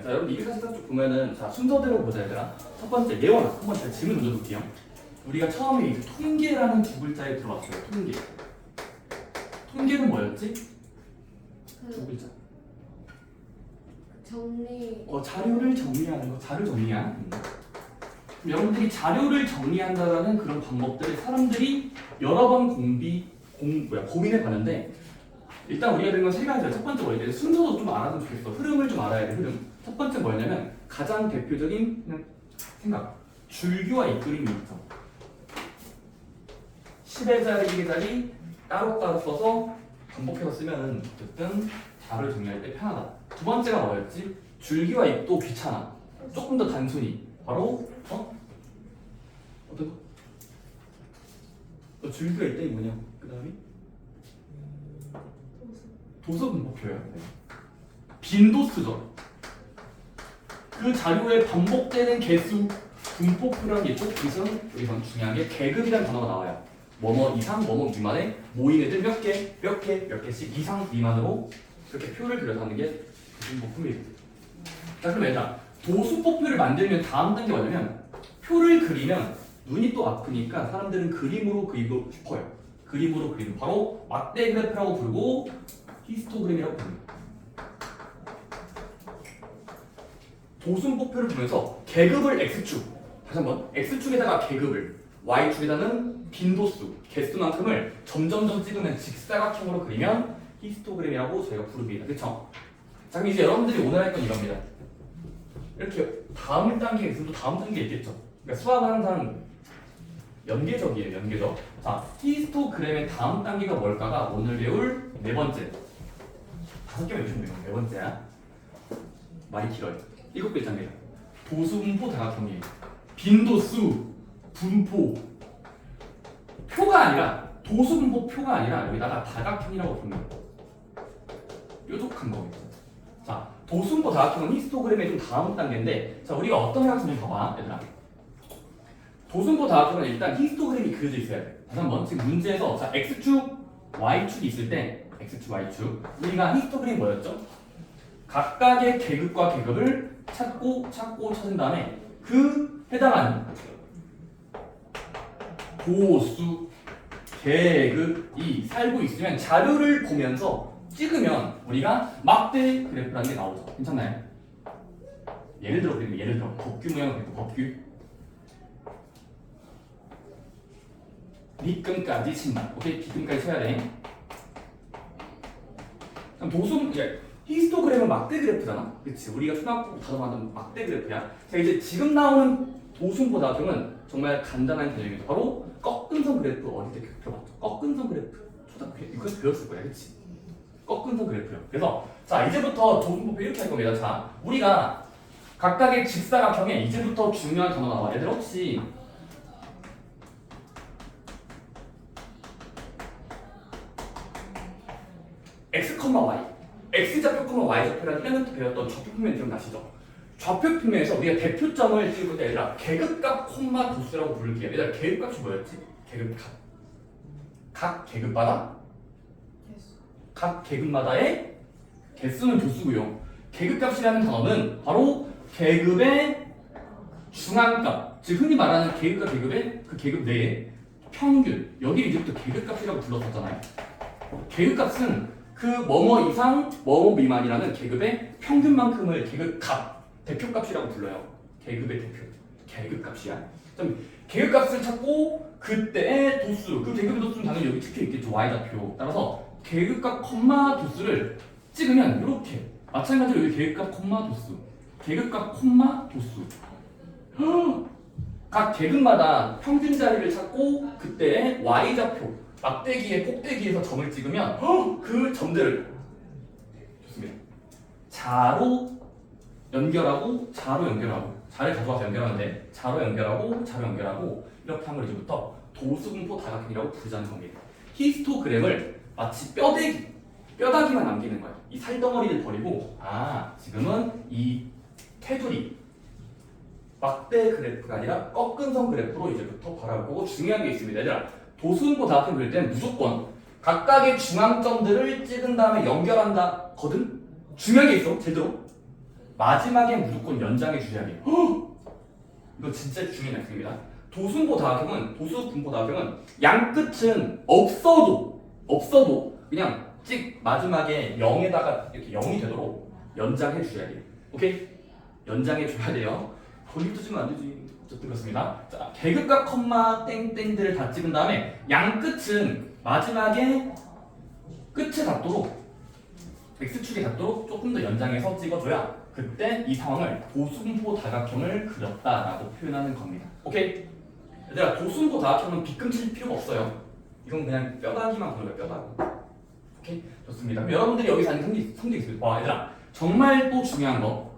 자, 여러분 244쪽 보면은 자 순서대로 보자 얘들아. 첫 번째 예원 한번 제가 질문 던져볼게요. 우리가 처음에 이 통계라는 두 글자에 들어왔어요. 통계. 통계는 뭐였지? 두 글자. 정리. 자료를 정리하는 거. 자료 정리한. 여러분들이 자료를 정리한다라는 그런 방법들을 사람들이 여러 번 고민해 봤는데 일단 우리가 된 건 세 가지예요. 첫 번째 뭐예요? 순서도 좀 알아두면 좋겠어. 흐름을 좀 알아야 돼. 흐름. 첫 번째 뭐냐면 가장 대표적인 생각. 줄기와 이끌림이 있어. 10의 자리, 1의 자리 따로따로 써서 반복해서 쓰면은 어쨌든 자료를 정리할 때 편하다. 두 번째가 뭐였지? 줄기와 잎도 귀찮아. 조금 더 단순히. 바로 어떤 거? 줄기가 있다니 뭐냐? 그 다음에 도서 분포표야. 빈도수죠. 그 자료에 반복되는 개수 분포표라는 게 꼭 여기서 중요한 게 계급이라는 단어가 나와요. 뭐뭐 이상, 뭐뭐 미만에 모인 애들 몇 개씩 이상 미만으로 이렇게 표를 그려서 하는 게 분포표예요. 자, 그럼 얘들아 도수포표를 만들면 다음 단계가 뭐냐면 표를 그리면 눈이 또 아프니까 사람들은 그림으로 그리고 싶어요. 그림으로 그리는 바로 막대 그래프라고 부르고 히스토그램이라고 부릅니다. 도수포표를 보면서 계급을 x축, 다시 한번 x축에다가 계급을 y축에다는 빈도수, 개수만큼을 점점점 찍으면 직사각형으로 그리면 히스토그램이라고 저희가 부릅니다. 그쵸? 자, 그럼 이제 여러분들이 오늘 할 건 이겁니다. 이렇게 다음 단계에 있으면 또 다음 단계에 있겠죠. 그러니까 수학은 항상 연계적이에요. 연계적. 자, 히스토그램의 다음 단계가 뭘까가 오늘 배울 네 번째. 5개 외우시면 돼요. 네 번째야. 말이 길어요. 7글자입니다. 도수분포 다각형이에요. 빈도수, 분포, 표가 아니라 도수분포 표가 아니라 여기다가 다각형이라고 부릅니다. 뾰족한 거겠죠. 자, 도수분포 다각형은 히스토그램의 좀 다음 단계인데, 자, 우리가 어떤 해학좀 봐봐, 얘들아. 도수분포 다각형은 일단 히스토그램이 그려져 있어야 돼. 다시 한번 지금 문제에서 자 x축, y축이 있을 때 x축, y축 우리가 히스토그램이 뭐였죠? 각각의 계급과 계급을 찾고 찾은 다음에 그 해당하는 도수, 계급이 살고 있으면 자료를 보면서 찍으면 우리가 막대 그래프라는 게 나오죠. 괜찮나요? 예를 들어 법규 모양을 그리고 법규 밑금까지 친다. 오케이? 뒷금까지 쳐야 돼. 그럼 히스토그램은 막대 그래프잖아. 그치? 우리가 초등학교 다뤄봤던 막대 그래프야. 자, 이제 지금 나오는 도수분포 다각형은 정말 간단한 개념이죠. 바로 꺾은선 그래프 어릴 때 들어봤죠? 꺾은선 그래프. 초등학교 이거 배웠을 거야. 그치? 꺾은선 그래프요. 그래서 자, 이제부터 도수분포 이렇게 할 겁니다. 자, 우리가 각각의 직사각형에 이제부터 중요한 단어가 나와. 얘들 혹시 x, y x좌표, y좌표라는 1학년 때 배웠던 좌표평면 기억나시죠? 좌표평면에서 우리가 대표점을 찍을 때 얘들아 계급값, 도수라고 부를게요. 얘들아 계급값이 뭐였지? 계급값. 각 계급마다의 개수는 도수고요. 계급값이라는 단어는 바로 계급의 중앙값, 즉 흔히 말하는 계급과 계급의 그 계급 내의 평균. 여기를 이제부터 계급값이라고 불렀었잖아요. 계급값은 그 뭐뭐 이상, 뭐뭐 미만이라는 계급의 평균만큼을 계급값, 대표값이라고 불러요. 계급의 대표, 계급값이야. 계급값을 찾고 그때의 도수, 그 계급의 도수는 당연히 여기 찍혀 있겠죠. y좌표. 따라서 계급값, 도수를 찍으면 이렇게 마찬가지로 여기 계급값, 도수, 계급값, 도수. 각 계급마다 평균 자리를 찾고 그때의 y좌표 막대기의 꼭대기에서 점을 찍으면 그 점들을 좋습니다. 자로 연결하고 자를 가져와서 연결하는데 자로 연결하고 이렇게 한 걸 이제부터 도수분포 다각형이라고 부르자는 겁니다. 히스토그램을 마치 뼈다귀만 남기는 거예요. 이 살덩어리를 버리고 지금은 이 테두리 막대 그래프가 아니라 꺾은선 그래프로 이제부터 바라보고 중요한 게 있습니다. 얘들아 도수분포 다각형 그릴 때는 무조건 각각의 중앙점들을 찍은 다음에 연결한다거든? 중요한 게 있어. 제대로 마지막에 무조건 연장해 주셔야 돼요. 이거 진짜 중요한 약속입니다. 도순보 다각형은 도수분보 다각형은 양 끝은 없어도 그냥 찍 마지막에 0에다가 이렇게 0이 되도록 연장해 주셔야 돼요. 오케이? 연장해 줘야 돼요. 본인도 주면 안 되지. 어쨌든 그렇습니다. 자, 계급과 컴마 땡땡들을 다 찍은 다음에 양 끝은 마지막에 끝에 닿도록 x축에 닿도록 조금 더 연장해서 찍어줘야 그때 이 상황을 도순보 다각형을 그렸다라고 표현하는 겁니다. 오케이? 얘들아, 도순보 다각형은 빗금칠 필요가 없어요. 이건 그냥 뼈다귀만 보는 거예요. 뼈다귀. 오케이? 좋습니다. 그럼 여러분들이 여기서 하는 성질이 있습니다. 와, 얘들아, 정말 또 중요한 거.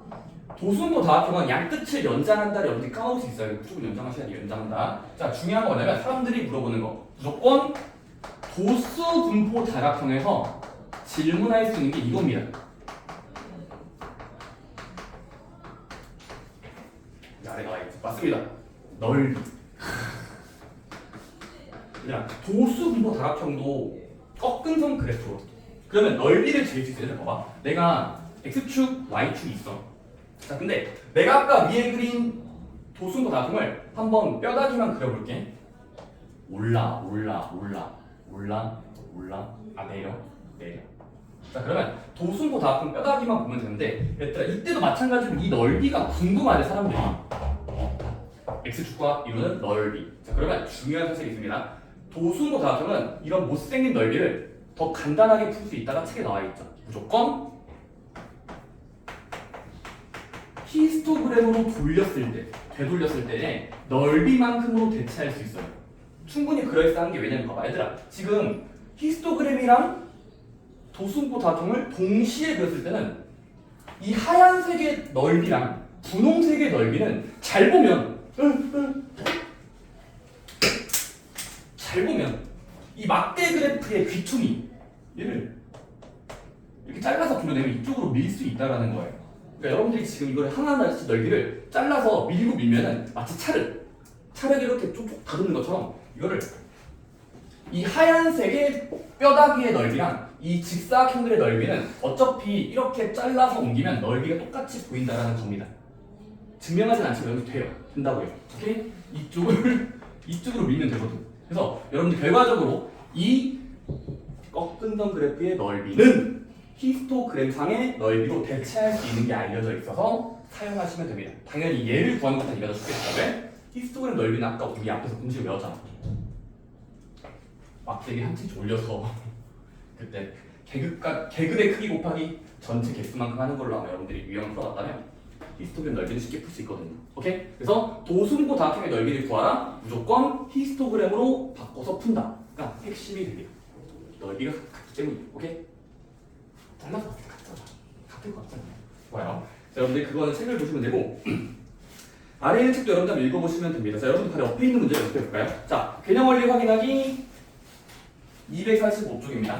도순보 다각형은 양 끝을 연장한다를 여러분들이 까먹을 수 있어요. 무조건 연장하셔야 돼요. 연장한다. 자, 중요한 거 뭐냐면 사람들이 물어보는 거. 무조건 도수분포 다각형에서 질문할 수 있는 게 이겁니다. 아래 나와 있죠. 맞습니다. 넓이. 그냥 도수분포 다각형도 꺾은선 그래프로. 그러면 넓이를 재일 수 있어요. 봐봐. 내가 x축, y축이 있어. 자, 근데 내가 아까 위에 그린 도수분포 다각형을 한번 뼈다귀만 그려볼게. 올라. 내려. 자, 그러면 도순보 다각형 뼈다귀만 보면 되는데, 얘들아, 이때도 마찬가지로 이 넓이가 궁금하대 사람들이. x축과 이루는 넓이. 자, 그러면 중요한 사실이 있습니다. 도순보 다각형은 이런 못생긴 넓이를 더 간단하게 풀 수 있다가 책에 나와 있죠. 무조건 히스토그램으로 되돌렸을 때 넓이만큼으로 대체할 수 있어요. 충분히 그럴싸한 게 왜냐면 봐봐, 얘들아, 지금 히스토그램이랑 도순보 다각형을 동시에 그렸을 때는 이 하얀색의 넓이랑 분홍색의 넓이는 잘 보면 이 막대 그래프의 귀퉁이 얘를 이렇게 잘라서 그려내면 이쪽으로 밀 수 있다라는 거예요. 그러니까 여러분들이 지금 이걸 하나하나씩 넓이를 잘라서 밀면은 마치 차를 이렇게 쪽쪽 다듬는 것처럼 이거를 이 하얀색의 뼈다귀의 넓이랑 이 직사각형들의 넓이는 어차피 이렇게 잘라서 옮기면 넓이가 똑같이 보인다라는 겁니다. 증명하진 않지만 여기 된다고요. 오케이? 이쪽으로 밀면 되거든. 그래서 여러분들 결과적으로 이 꺾은선 그래프의 넓이는 히스토그램상의 넓이로 대체할 수 있는 게 알려져 있어서 사용하시면 됩니다. 당연히 얘를 구하는 것보다 이가 더 쉽겠죠. 왜? 히스토그램 넓이는 아까 우리 앞에서 공식을 외웠잖아. 막대기 한 층씩 올려서 그때 계급의 크기 곱하기 전체 개수만큼 하는 걸로 아마 여러분들이 유형을 풀어왔다면 히스토그램 넓이는 쉽게 풀 수 있거든요. 오케이? 그래서 도순보 다각형의 넓이를 구하라. 무조건 히스토그램으로 바꿔서 푼다. 그러니까 핵심이 됩니다. 넓이가 같기 때문에. 오케이? 잘라서 같은 거 같잖아요. 좋아요. 자, 여러분들 그거는 책을 보시면 되고 아래 있는 책도 여러분들 한번 읽어보시면 됩니다. 자, 여러분들 바로 옆에 있는 문제 연습해볼까요? 자, 개념 원리 확인하기 245쪽입니다.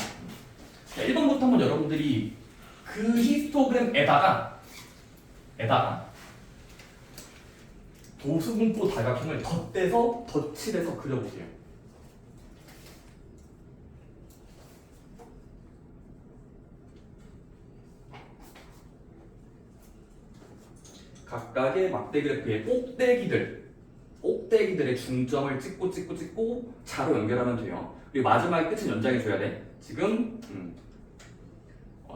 자, 1번부터 한번 여러분들이 그 히스토그램에다가 도수분포 다각형을 덧칠해서 그려보세요. 각각의 막대 그래프의 꼭대기들의 중점을 찍고 자로 연결하면 돼요. 그리고 마지막에 끝은 연장해줘야 돼. 지금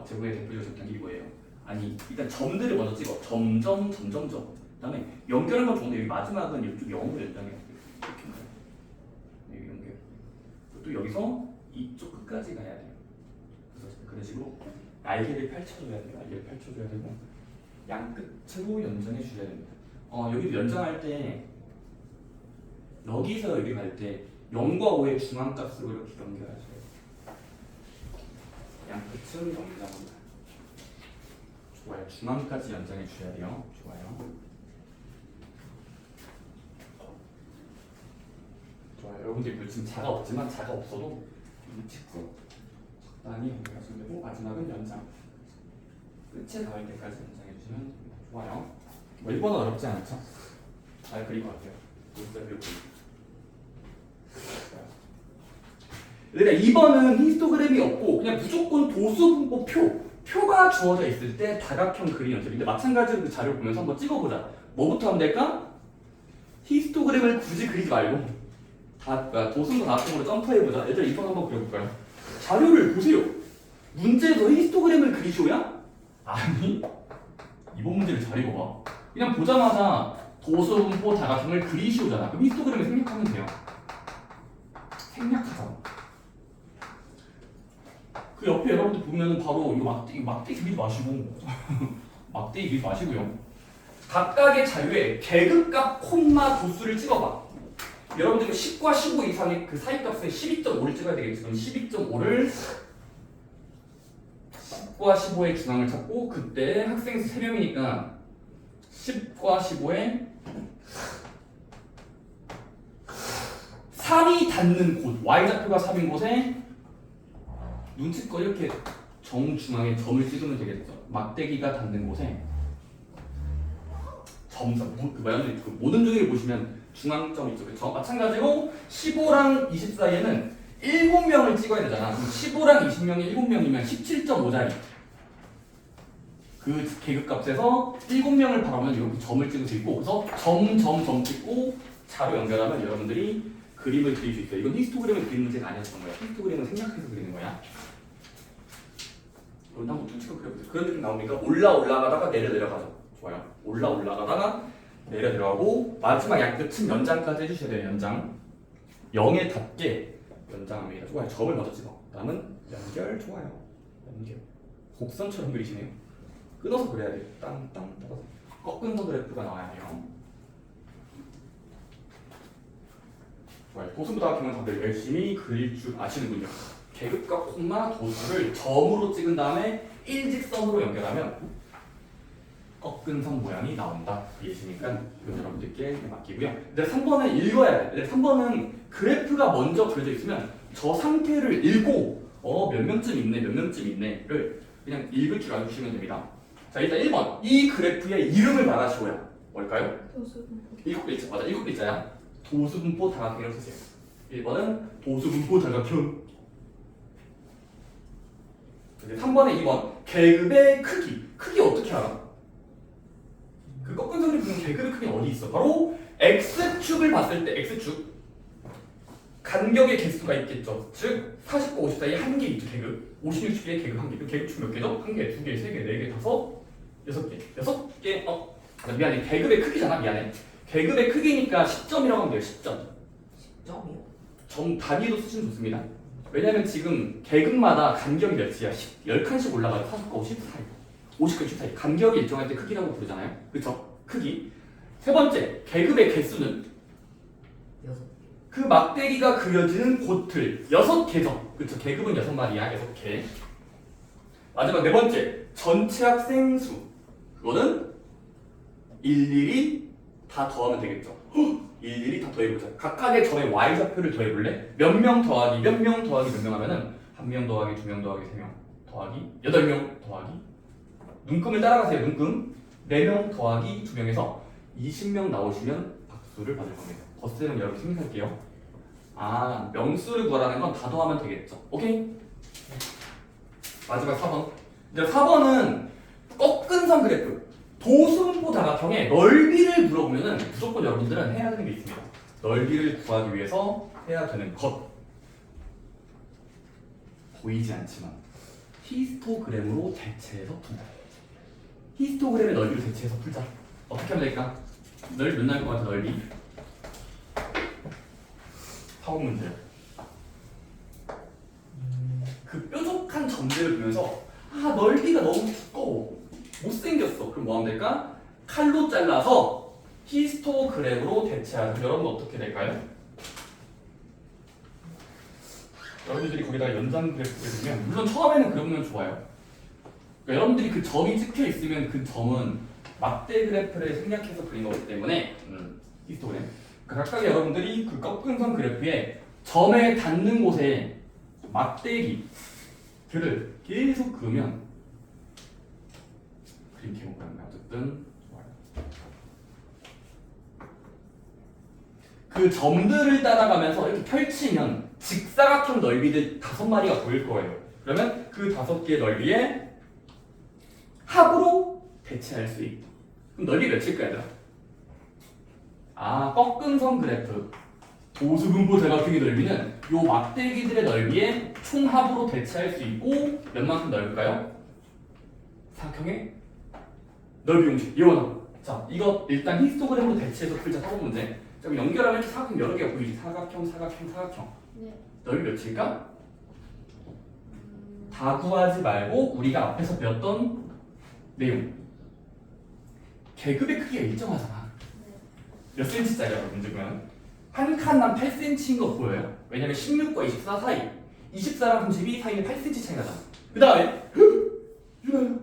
제곱의 대표적인 접근이 이거예요. 아니, 일단 점들을 먼저 찍어. 점. 그다음에 연결한 건 좋은데 여기 마지막은 이쪽 0으로 연장해요. 이렇게 여기 연결. 또 여기서 이쪽 끝까지 가야 돼요. 그래서 그런 식으로 날개를 펼쳐줘야 되고 양 끝으로 연장해 주셔야 됩니다. 여기도 연장할 때 여기서 여기 갈 때 0과 5의 중앙값으로 이렇게 연결하셔야 돼요. 양 끝은 연장합니다. 좋아요. 중앙까지 연장해 주셔야 돼요. 좋아요. 여러분들 지금 자가 없지만 자가 없어도 이 직구 적당히 연결하시면 되고 마지막은 연장. 끝에 닿을 때까지 연장해 주시면 됩니다. 좋아요. 뭐 1번은 어렵지 않죠? 잘 그릴 것 같아요. 그러니까 2번은 히스토그램이 없고 그냥 무조건 도수분포 표가 주어져 있을 때 다각형 그림 연습인데 마찬가지로 그 자료를 보면서 한번 찍어보자. 뭐부터 하면 될까? 히스토그램을 굳이 그리지 말고 도순도 다각형으로 점프해보자. 얘들아 이번 한번 그려볼까요? 자료를 보세요. 문제에서 히스토그램을 그리시오야? 아니 이번 문제를 잘 읽어봐. 그냥 보자마자 도수분포 다각형을 그리시오잖아. 그럼 히스토그램을 생략하면 돼요. 생략하잖아. 그 옆에 여러분들 보면은 바로 이거 막대기 그리지 마시고 막대기 그리지 마시고요. 각각의 자료에 계급값 콤마 도수를 찍어봐. 여러분들 10과 15 이상의 그 사이 값은 12.5를 찍어야 되겠지. 그럼 12.5를 10과 15의 중앙을 찾고 그때 학생 수 3명이니까 10과 15에 3이 닿는 곳 y좌표가 3인 곳에 눈치껏 이렇게 정중앙에 점을 찍으면 되겠죠. 막대기가 닿는 곳에 점선 그 모든 종이를 보시면 중앙점 있죠. 그렇죠? 마찬가지로 15랑 20 사이에는 7명을 찍어야 되잖아. 그럼 15랑 20명이 7명이면 17.5짜리 그 계급값에서 7명을 바라보면 이렇게 점을 찍을 수 있고 그래서 점 찍고 자료 연결하면 여러분들이 그림을 그릴 수 있어요. 이건 히스토그램을 그리는 문제가 아니었던 거야. 히스토그램은 생략해서 그리는 거야. 그럼 한번 눈치껏 그려보세요. 그런 느낌 나오니까 올라가다가 내려가죠. 좋아요. 올라가다가 내려가고 마지막 약 끝은 연장까지 해주셔야 돼요. 연장 0에 닿게 연장합니다. 좋아요. 점을 먼저 찍어. 다음은 연결. 좋아요. 연결. 곡선처럼 그리시네요. 끊어서 그려야 돼요. 땅 따라서 꺾은 선 그래프가 나와야 돼요. 좋아요. 도수보다 다각형은 다들 열심히 그릴 줄 아시는군요. 계급과 콤마 도수를 점으로 찍은 다음에 일직선으로 연결하면 꺾은 선 모양이 나온다. 이해하시니까 이건 여러분들께 맡기고요. 근데 3번은 읽어야 돼. 3번은 그래프가 먼저 그려져 있으면 저 상태를 읽고 몇 명쯤 있네를 그냥 읽을 줄 알아주시면 됩니다. 자 일단 1번 이 그래프의 이름을 말하시고요. 뭘까요? 도수분포. 7글자 맞아. 7글자야. 도수분포 다각형이라고 쓰세요. 1번은 도수분포 다각형. 3번에 2번 계급의 크기 어떻게 알아? 그 꺾은 선을 보면 계급의 크기는 어디 있어? 바로 x축을 봤을 때 x축 간격의 개수가 있겠죠. 즉 40과 50 사이에 한 개 있죠. 계급 56축의 계급 한 개. 계급축 몇 개죠? 한 개, 두 개, 세 개, 네 개, 다섯, 여섯 개. 미안해. 계급의 크기잖아. 미안해. 계급의 크기니까 10점이라고 하면 돼요. 10점. 10점이요? 점 단위로 쓰시면 좋습니다. 왜냐면 지금 계급마다 간격이 몇이야? 10칸씩 올라가요. 40과 50 사이. 50과 60 사이. 간격이 일정할 때 크기라고 부르잖아요. 그렇죠? 크기. 세 번째, 계급의 개수는 6개. 그 막대기가 그려지는 곳들 6개죠. 그렇죠? 계급은 6마리야. 6개. 마지막 네 번째, 전체 학생 수. 그거는 일일이 다 더하면 되겠죠. 일일이 다 더해보자. 각각의 점의 y좌표를 더해볼래? 몇 명 더하기 몇 명 더하기 몇 명 하면은 1명 더하기 2명 더하기 3명 더하기 8명 더하기 눈금을 따라가세요. 눈금 4명 더하기 2명에서 20명 나오시면 박수를 받을 겁니다. 덧셈은 여러분 생각할게요. 명수를 구하라는 건 다 더하면 되겠죠. 오케이? 마지막 4번. 이제 4번은 꺾은 선 그래프 도수분포 다각형의 넓이를 물어보면은 무조건 여러분들은 해야 되는 게 있습니다. 넓이를 구하기 위해서 해야 되는 것. 보이지 않지만 히스토그램으로 대체해서 풀자. 히스토그램의 넓이를 대체해서 풀자. 어떻게 하면 될까? 넓이 몇 나올 것 같아? 넓이 4번 문제요. 그 뾰족한 점들을 보면서 넓이가 너무 두꺼워. 못생겼어. 그럼 뭐 하면 될까? 칼로 잘라서 히스토그램으로 대체하자. 여러분 어떻게 될까요? 여러분들이 거기다가 연장 그래프를 그리면 물론 처음에는 그려보면 좋아요. 그러니까 여러분들이 그 점이 찍혀 있으면 그 점은 막대 그래프를 생략해서 그린 거기 때문에 히스토그램. 그러니까 각각 여러분들이 그 꺾은 선 그래프에 점에 닿는 곳에 막대기들을 계속 그으면 그림 제목은 어쨌든 좋아요. 그 점들을 따라가면서 이렇게 펼치면 직사각형 넓이들 5마리가 보일 거예요. 그러면 그 5개의 넓이에 합으로 대체할 수 있다. 그럼 넓이 몇일까 얘들아? 아, 꺾은선 그래프 도수분포 대각형의 넓이는 요 막대기들의 넓이에 총합으로 대체할 수 있고 몇 만큼 넓을까요? 사각형의 넓이 공식 이원함. 자, 이거 일단 히스토그램으로 대체해서 풀자. 4번 문제. 자, 그럼 연결하면 사각형 여러 개가 보이지. 사각형, 사각형, 사각형. 네. 넓이 몇일까? 다 구하지 말고 우리가 앞에서 배웠던 내용. 계급의 크기가 일정하잖아. 몇 센치짜리야 문제 보면 한 칸당 8cm인 거 보여요? 왜냐면 16과 24 사이 24랑 32 사이는 8cm 차이 나잖아. 그 다음에 유나야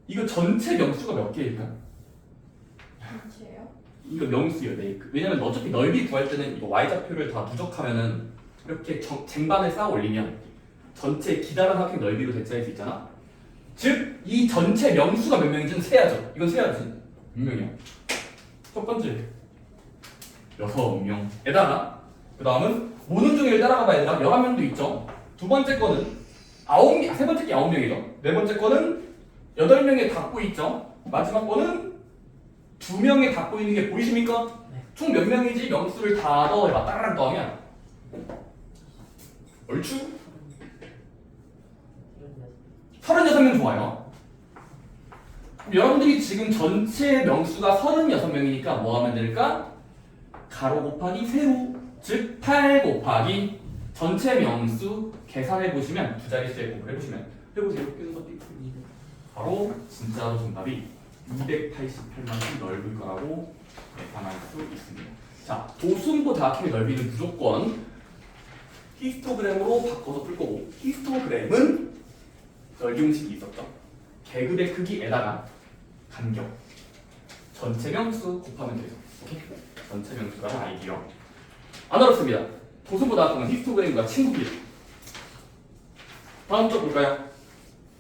이거 전체 명수가 몇 개일까? 전체요? 이거 명수예요. 네. 왜냐면 어차피 넓이 구할 때는 이거 y좌표를 다 누적하면은 이렇게 쟁반을 쌓아 올리면 전체 기다란 사각형 넓이로 대체할 수 있잖아. 즉 이 전체 명수가 몇 명인지는 세야죠. 이건 세야지. 몇 명이야? 첫 번째 6명에다가 그 다음은 모는 중위를 따라가 봐야 되나? 11명도 있죠. 두 번째 거는 9명, 세 번째 게 9명이죠. 네 번째 거는 8명에 닿고 있죠. 마지막 거는 2명에 닿고 있는 게 보이십니까? 네. 총 몇 명이지? 명수를 다 넣어봐. 따라락 더하면 얼추 36명 좋아요. 그럼 여러분들이 지금 전체 명수가 36명이니까 뭐 하면 될까? 가로 곱하기 세로, 즉 8 곱하기 전체 명수 계산해 보시면 두 자릿수에 곱을 해보시면 해보세요. 바로 진짜로 정답이 288만큼 넓을 거라고 계산할 수 있습니다. 자, 도수분포 다각형의 넓이는 무조건 히스토그램으로 바꿔서 풀 거고, 히스토그램은 넓이 공식이 있었죠. 계급의 크기에다가 간격 전체 명수 곱하면 되죠. 오케이? 전체 명수라는 아이디어 안 어렵습니다. 도수분포 다각형은 히스토그램과 친구끼리. 다음 쪽 볼까요?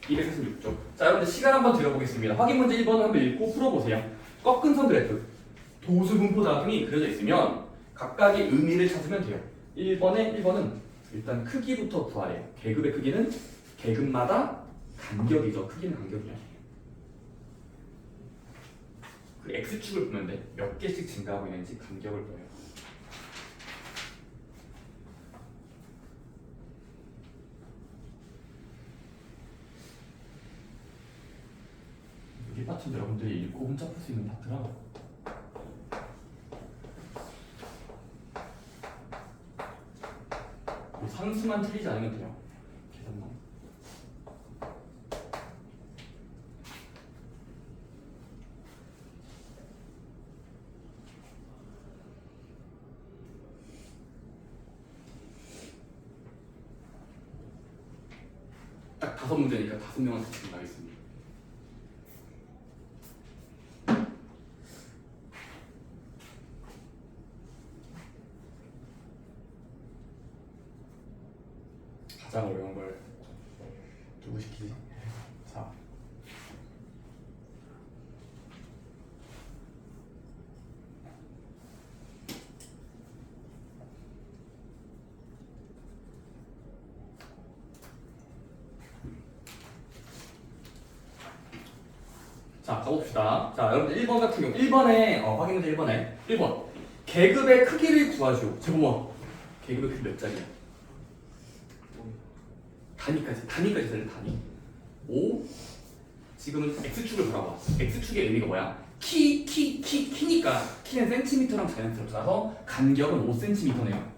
246쪽. 자, 여러분들 시간 한번 들어보겠습니다. 확인 문제 1번을 한번 읽고 풀어보세요. 꺾은 선 그래프 도수분포 다각형이 그려져 있으면 각각의 의미를 찾으면 돼요. 1번은 일단 크기부터 구하래요. 계급의 크기는 계급마다 간격이죠. 크기는 간격이야. 그 x축을 보면 돼. 몇 개씩 증가하고 있는지 간격을 보여요. 여기 파트는 여러분들이 읽고 혼자 풀 수 있는 파트라 뭐 상수만 틀리지 않으면 돼요. 계산만. 딱 5문제니까 5명한테 지금 나겠습니다. 가장 어려운 걸 누구 시키지? 자, 자 가봅시다. 자, 여러분들 1번 같은 경우 1번에 확인 문제 1번 계급의 크기를 구하죠. 제곱만 계급의 크기 몇 자리야? 단위까지 살려. 단위 5 지금은 x축을 보라고. x축의 의미가 뭐야? 키니까 키는 센티미터랑 자연스럽잖아서 간격은 5cm네요.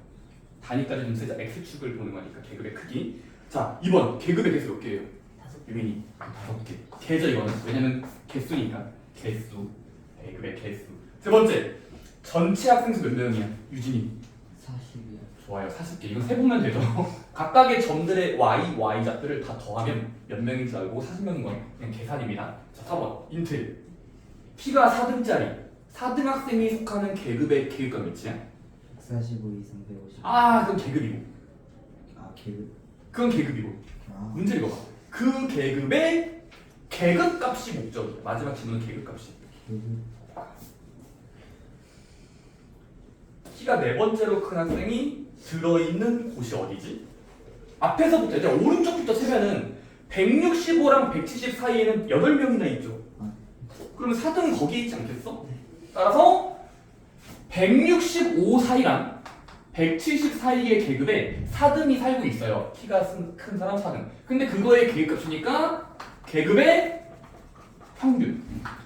단위까지 좀 쓰자. x축을 보는 거니까 계급의 크기. 자, 2번 계급의 개수 몇 개예요? 유민이 5개. 개죠 이거는. 왜냐면 개수니까. 개수. 계급의 개수. 세 번째 전체 학생 수 몇 명이야? 유진이 40이요. 좋아요. 40개. 이건 세보면 되죠. 각각의 점들의 y좌표를 다 더하면 몇 명인 줄 알고 40명인 건 그냥 계산입니다. 자, 4번 인텔. 키가 4등짜리 4등 학생이 속하는 계급의 계급과 몇이야? 145 이상 150. 아, 그건 계급이고. 아, 계급. 그건 계급이고. 아, 문제 읽어봐. 그 계급의 계급값이 목적이야. 마지막 질문은 계급값이. 계급. 키가 4번째로 큰 학생이 들어있는 곳이 어디지? 앞에서부터 이제 오른쪽부터 세면은 165랑 170 사이에는 8명이나 있죠. 아. 그러면 4등은 거기에 있지 않겠어? 따라서 165 사이랑 170 사이의 계급에 4등이 살고 있어요. 키가 큰 사람 4등. 근데 그거의 계급값이니까 계급의 평균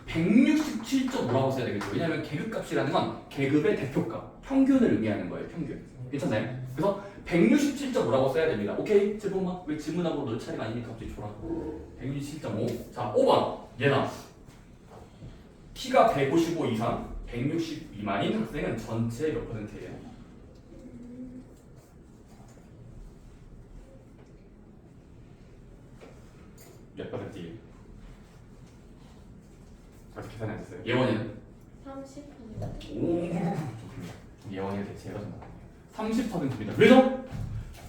167.5라고 써야 되겠죠. 왜냐하면 계급값이라는 건 계급의 대표값, 평균을 의미하는 거예요. 평균. 괜찮나요? 그래서 167.5라고 써야 됩니다. 오케이? 질문만. 왜 질문하고 널 차례가 아니니까 갑자기 줘라. 167.5. 자, 5번. 얘나. 키가 155 이상, 160 미만인 학생은 전체의 몇 %예요? 몇 %예요? 아직 계산이 안 됐어요. 예원이는? 30%. 오, 좋습니다. 예원이의 대체가 좀 나왔네요. 30%입니다. 왜죠?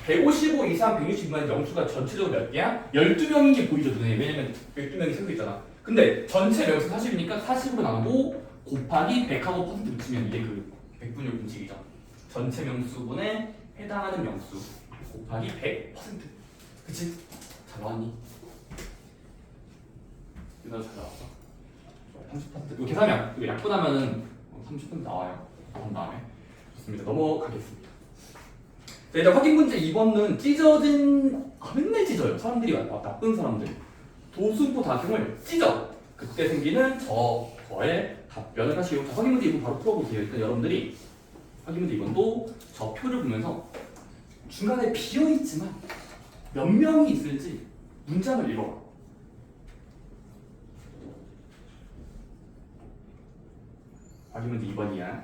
155 이상 160 미만 명수가 전체적으로 몇 개야? 12명인 게 보이죠, 눈에. 왜냐면 12명이 세고 있잖아. 근데 전체 명수 40이니까 40으로 나누고 곱하기 100하고 퍼센트 붙이면 이게 그 백분율 공식이죠. 전체 명수분에 해당하는 명수 곱하기 100%. 그치? 잘 나왔니? 유나 잘 나왔어? 30%. 이거 계산하면 이거 약분하면은 30% 나와요. 그 다음에 좋습니다. 넘어가겠습니다. 자, 일단 확인 문제 2번은 찢어진 맨날 찢어요. 사람들이 나쁜 사람들. 도수포 다중을 찢어. 그때 생기는 저거에 답변을 하시고. 자, 확인 문제 2번 바로 풀어보세요. 일단 여러분들이 확인 문제 2번도 저 표를 보면서 중간에 비어있지만 몇 명이 있을지 문장을 읽어봐. 확인 문제 2번이야.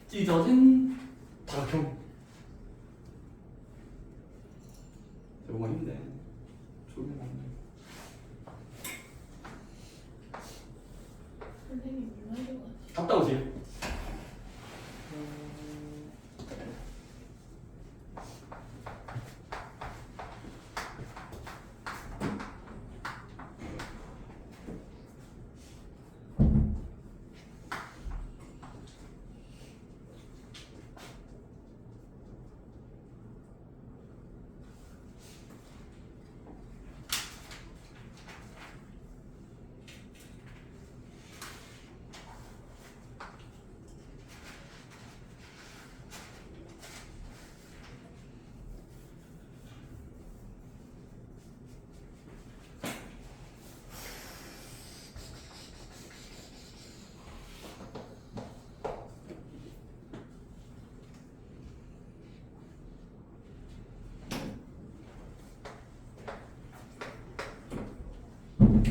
찢어진 다각형. 제목만 힘내. 조용히 하네. 선생님 얼마나 갔다 오세요.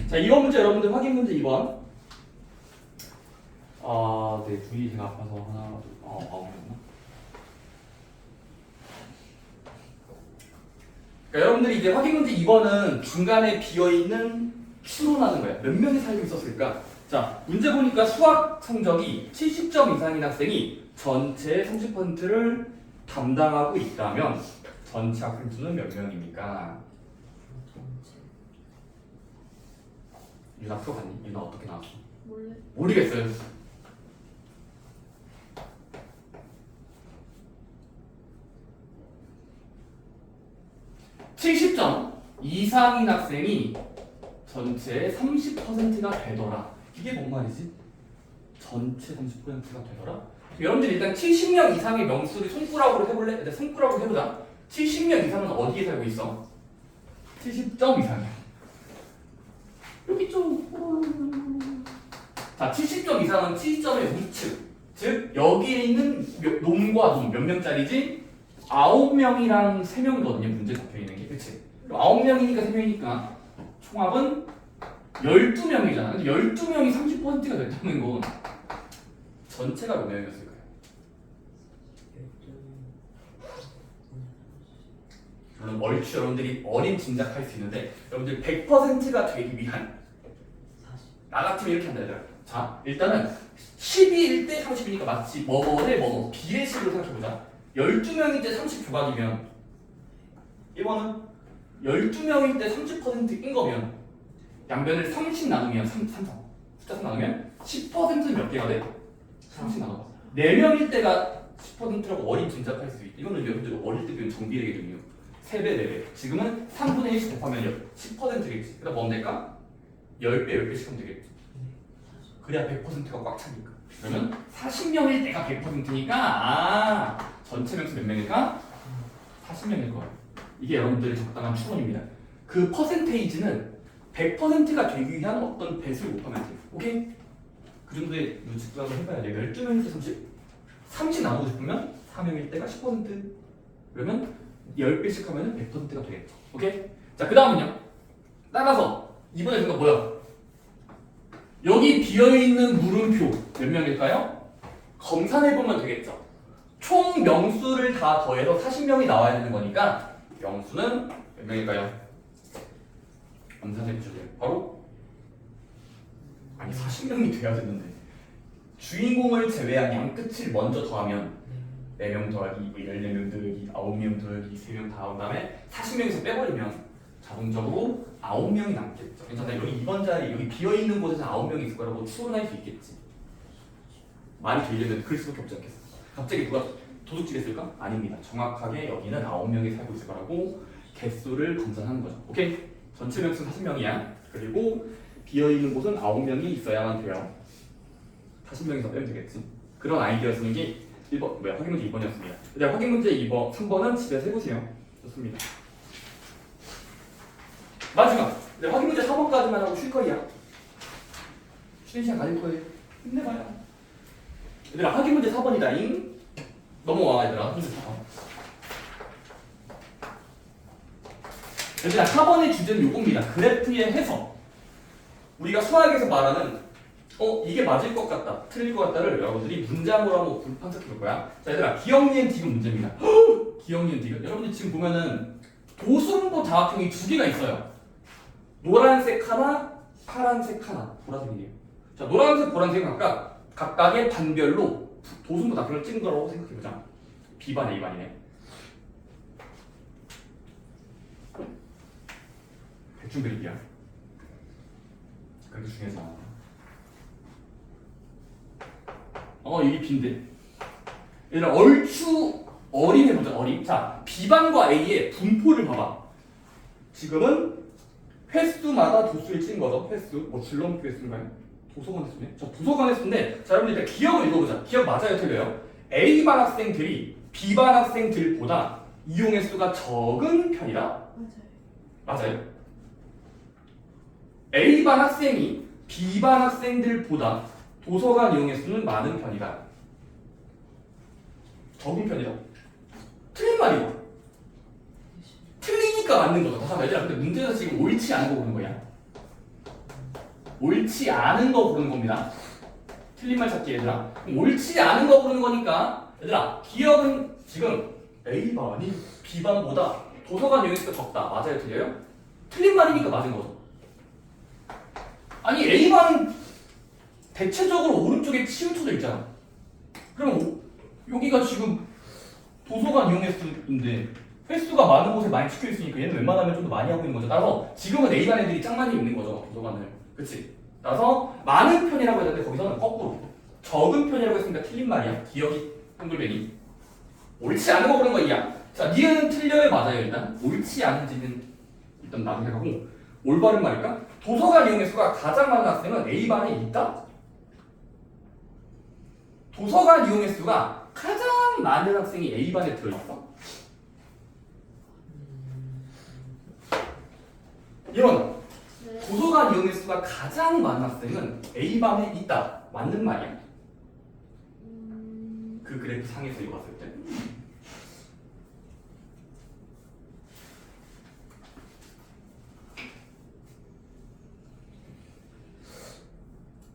자, 이번 문제 여러분들 확인 문제 2번. 아, 네, 둘이 제가 아파서 하나, 둘, 아홉이었나? 그러니까 여러분들이 이제 확인 문제 2번은 중간에 비어있는 추론하는 거예요. 몇 명이 살고 있었을까? 자, 문제 보니까 수학 성적이 70점 이상인 학생이 전체의 30%를 담당하고 있다면 전체 학생 수는 몇 명입니까? 유나 풀어봤니? 유나 어떻게 나왔어? 몰래. 모르겠어요. (70점) 이상인 학생이 전체의 30%가 되더라. 이게 뭔 말이지? 전체 30%가 되더라? 여러분들 일단 70명 이상의 명수를 손가락으로 해볼래? 일단 손가락으로 해보자. 70명 이상은 어디에 살고 있어? 70점 이상이야. 여기 좀. 자, 70점 이상은 70점의 우측. 즉 여기에 있는 놈과 놈 몇 명짜리지? 9명이랑 3명이거든요. 문제 적혀있는 게. 그치? 9명이니까 3명이니까 총합은 12명이잖아. 근데 12명이 30%가 됐다는 건 전체가 몇 명이었을까요? 물론 얼추 여러분들이 어린 짐작할 수 있는데 여러분들 100%가 되기 위한 나 같으면 이렇게 한다 얘들아. 자, 일단은 12일 때 30이니까 마치 뭐뭐의 뭐뭐 비례식으로 생각해보자. 12명일 때 30 조각이면 1번은 12명일 때 30%인 거면 양변을 30 나누면 3 숫자 3 나누면 10%는 몇 개가 돼? 30 나눠. 4명일 때가 10%라고 어린 짐작할 수 있다. 이거는 여러분들 어릴 때 배운 정비례기거든요. 3배, 4배. 지금은 3분의 1씩 곱하면 10%겠지. 그럼 뭐 될까? 10배, 10배씩 하면 되겠지. 그래야 100%가 꽉 차니까. 그러면 40명일 때가 100%니까 전체 명수 몇 명일까? 40명일 거예요. 이게 여러분들의 적당한 추론입니다. 그 퍼센테이지는 100%가 되기 위한 어떤 배수를 곱하면 돼요. 오케이? 그 정도의 루직도 한번 해봐야 돼요. 12명일 때 30 나누고 싶으면 4명일 때가 10%. 그러면 10배씩 하면 100%가 되겠죠. 오케이? 자, 그 다음은요. 따라서 이번에 그거 뭐야? 여기 비어있는 물음표 몇 명일까요? 검산해보면 되겠죠. 총 명수를 다 더해서 40명이 나와야 되는 거니까 명수는 몇 명일까요? 검산해보셔야 돼요. 바로? 아니 40명이 돼야 되는데 주인공을 제외한 양끝을 먼저 더하면 4명 더하기 14명 더하기 9명 더하기 3명 다 한 다음에 40명에서 빼버리면 자동적으로 9명이 남겠죠. 괜찮아요. 여기 2번 자리 여기 비어있는 곳에서 9명이 있을 거라고 추론할 수 있겠지. 말이 되려면 그럴 수밖에 없지 않겠어. 갑자기 누가 도둑질했을까? 아닙니다. 정확하게 여기는 9명이 살고 있을 거라고 개수를 검산하는 거죠. 오케이? 전체 명수는 40명이야. 그리고 비어있는 곳은 9명이 있어야만 돼요. 40명에서 빼면 되겠지. 그런 아이디어 쓰는 게 1번, 확인 문제 2번이었습니다. 이제 확인 문제 2번, 3번은 집에서 해보세요. 좋습니다. 마지막! 이제 확인 문제 4번까지만 하고 쉴 거야. 쉬는 시간 가질 거예요. 힘내봐요. 얘들아, 확인 문제 4번이다잉. 넘어와, 얘들아. 문제 4번. 얘들아, 4번의 주제는 요겁니다. 그래프의 해석. 우리가 수학에서 말하는 이게 맞을 것 같다, 틀릴 것 같다를 여러분들이 문장으로 한번 분석해 볼 거야. 자, 얘들아, 기억, 니은, 디귿 문제입니다. 기억, 니은, 디귿. 여러분들 지금 보면은 도순부 다각형이 2개가 있어요. 노란색 하나, 파란색 하나. 보라색이에요. 자, 노란색, 보라색은 각각의 반별로 도순부 다각형을 찍은 거라고 생각해 보자. B반, A반이네. 대충 그릴게요. 그렇게 중요하지 않아. 이게 B인데. 얘들아, 얼추 어림 해보자, 어림. 자, B반과 A의 분포를 봐봐. 지금은 횟수마다 도수를 찍은 거죠. 횟수. 뭐 줄넘기 횟수인가요? 도서관 횟수네. 자, 도서관 횟수인데, 자, 여러분들 일단 기억을 읽어보자. 기억 맞아요, 틀려요? A반 학생들이 B반 학생들보다 이용 횟수가 적은 편이라? 맞아요. 맞아요. A반 학생이 B반 학생들보다 도서관 이용 횟수는 많은 편이다. 적은 편이다. 틀린 말이고. 틀리니까 맞는 거죠. 다시 한번 얘들아, 근데 문제에서 지금 옳지 않은 거 보는 거야. 옳지 않은 거 보는 겁니다. 틀린 말 찾기 얘들아. 옳지 않은 거 보는 거니까 얘들아, 기억은 지금 A반이 B반보다 도서관 이용 횟수가 적다. 맞아요, 틀려요? 틀린 말이니까 맞은 거죠. 아니 A반은 대체적으로 오른쪽에 치우쳐져 있잖아. 그럼 여기가 지금 도서관 이용 횟수인데 횟수가 많은 곳에 많이 찍혀 있으니까 얘는 웬만하면 좀 더 많이 하고 있는 거죠. 따라서 지금은 A반 애들이 짱 많이 있는 거죠, 도서관을. 그치? 따라서 많은 편이라고 했는데 거기서는 거꾸로 적은 편이라고 했으니까 틀린 말이야. 기억이 동글뱅이. 옳지 않은 거 보는 거야. 자, 니은 틀려요, 맞아요. 일단 옳지 않은지는 일단 나중에 하고 올바른 말일까? 도서관 이용 횟수가 가장 많은 학생은 A반에 있다? 도서관 이용 횟수가 가장 많은 학생이 A반에 들어있어? 이런 네. 도서관 이용 횟수가 가장 많은 학생은 A반에 있다. 맞는 말이야. 그 그래프 상에서 이거 봤을 때.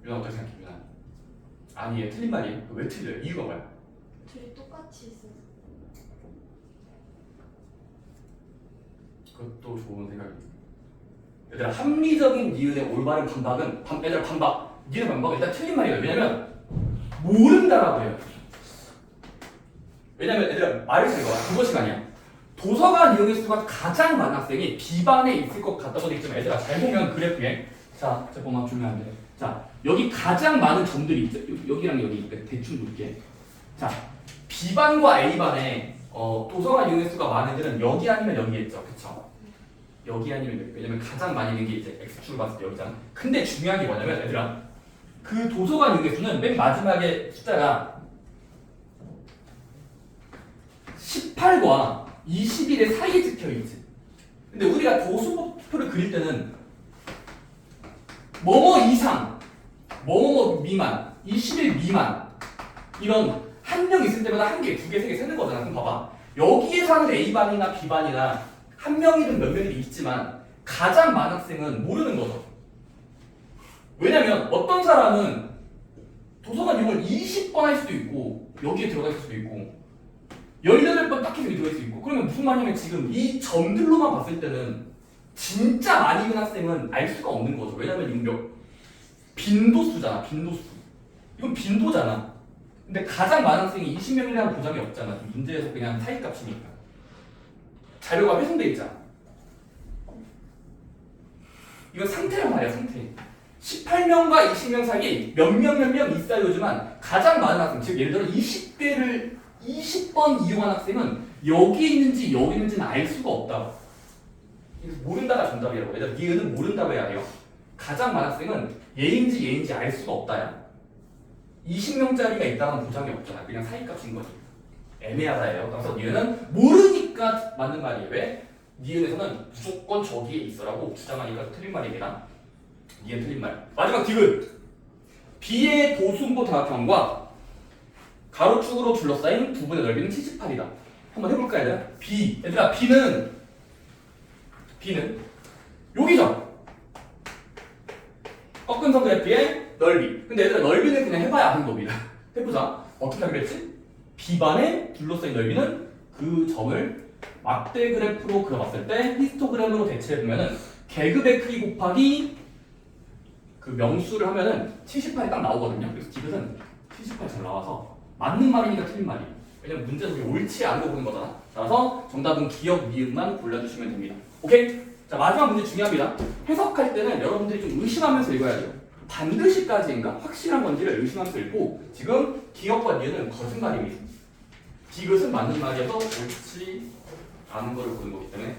유나 어떻게 생각해, 유나? 아니, 얘 틀린 말이에요. 왜 틀려요? 이유가 뭐야? 둘이 똑같이 있어서. 그것도 좋은 생각이에요. 얘들아, 합리적인 니은의 올바른 반박은 얘들아, 반박. 니은 반박은 일단 틀린 말이에요. 왜냐면 모른다라고 해요. 왜냐면 얘들아, 말을 잘 봐봐. 그것이 아니야. 도서관 이용 횟수가 가장 많은 학생이 B반에 있을 것 같다고 돼 있지만 얘들아, 잘 보면 그래프에 자, 잠깐만 주면 안 돼. 자, 여기 가장 많은 점들이 있죠. 여기랑 여기 대충 볼게. 자, B반과 A반에 도서관 이용의 수가 많은 데는 여기 아니면 여기겠죠. 그쵸? 여기 아니면 여기. 왜냐면 가장 많이 있는 게 이제 X축을 봤을 때 여기잖아. 근데 중요한 게 뭐냐면 얘들아, 그 도서관 이용의 수는 맨 마지막에 숫자가 18과 21의 사이에 찍혀있지. 근데 우리가 도수표를 그릴 때는 뭐뭐 이상, 뭐뭐 미만, 21 미만 이런 한 명 있을 때마다 한 개, 두 개, 세 개 세는 거잖아. 그럼 봐봐. 여기에서 하는 A반이나 B반이나 한 명이든 몇 명이든 있지만 가장 많은 학생은 모르는 거죠. 왜냐면 어떤 사람은 도서관 이용을 20번 할 수도 있고 여기에 들어가 있을 수도 있고 18번 딱 해서 여기 들어갈 수 있고. 그러면 무슨 말이냐면 지금 이 점들로만 봤을 때는 진짜 많이 있는 학생은 알 수가 없는 거죠. 왜냐면 이건 빈도수잖아. 빈도수. 이건 빈도잖아. 근데 가장 많은 학생이 20명이라는 보장이 없잖아. 문제에서 그냥 사이값이니까. 자료가 훼손돼 있잖아. 이건 상태란 말이야. 상태. 18명과 20명 사이에 몇 명 있어야지만 가장 많은 학생, 즉 예를 들어 20개를 20번 이용한 학생은 여기에 있는지 여기 있는지는 알 수가 없다고. 이거 모른다가 정답이라고. 얘들아, 니은은 모른다고 해야 돼요. 가장 많은 학생은 얘인지 알 수가 없다야. 20명짜리가 있다는 보장이 없잖아. 그냥 사이값인 거지. 애매하다예요. 그래서 니은은 모르니까 맞는 말이에요. 왜? 니은에서는 무조건 저기에 있어라고 주장하니까 틀린 말입니다. 니은 틀린 말. 마지막 디귿. B의 도수분포 다각형과 가로축으로 둘러싸인 부분의 넓이는 78이다. 한번 해볼까 얘들아? B. 얘들아, B는 여기죠. 꺾은 선 그래프의 넓이. 근데 얘들아, 넓이는 그냥 해봐야 아는 겁니다. 해보자. 어떻게 하기로 했지? B반에 둘러싸인 넓이는 그 점을 막대 그래프로 그려봤을 때 히스토그램으로 대체해보면은 계급의 크기 곱하기 그 명수를 하면은 78이 딱 나오거든요. 그래서 디귿은 78 잘 나와서 맞는 말이니까 틀린 말이에요. 왜냐면 문제에서 우리 옳지 않은 거 보는 거잖아. 따라서 정답은 기억, 니은만 골라주시면 됩니다. 오케이? 자, 마지막 문제 중요합니다. 해석할 때는 여러분들이 좀 의심하면서 읽어야 돼요. 반드시까지인가? 확실한 건지를 의심하면서 읽고, 지금 기억과 니은은 거짓말입니다. 디귿은 맞는 말이어서 옳지 않은 거를 보는 거기 때문에